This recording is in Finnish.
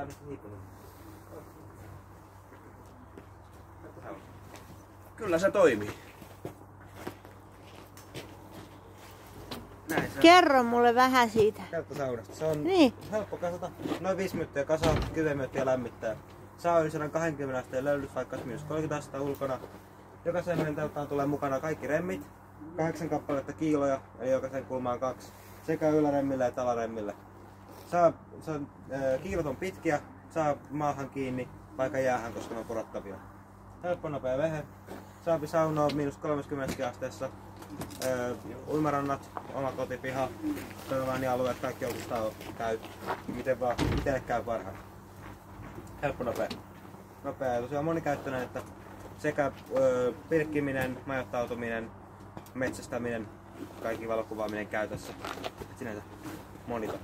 lämmin hiipunut. Kyllä se toimii. Näin se on. Kerro mulle vähän siitä. Käyttösaunasta. Se on Niin. helppo kasata. Noin 5 minuuttia kasaa, 10 minuuttia lämmittää. Saa yli 120 asteen löydys, vaikka -30 astetta ulkona. Jokaisen meidän telttaan tulee mukana kaikki remmit. 8 kappaletta kiiloja, eli jokaisen kulmaan 2. Sekä yläremmille että alaremmille. Kiilot on pitkiä, saa maahan kiinni, vaikka jäähän, koska ne on purattavia. Helppo nopea vehe. Saapi saunoa -30 asteessa. Uimarannat, oma kotipiha, alueet, kaikki oikeastaan käy. Miten käy parhaan. Helppo nopea. Ja tosiaan monikäyttöinen, että sekä pilkkiminen, majoittautuminen, metsästäminen, kaikki valokuvaaminen käytössä. Sinänsä monita.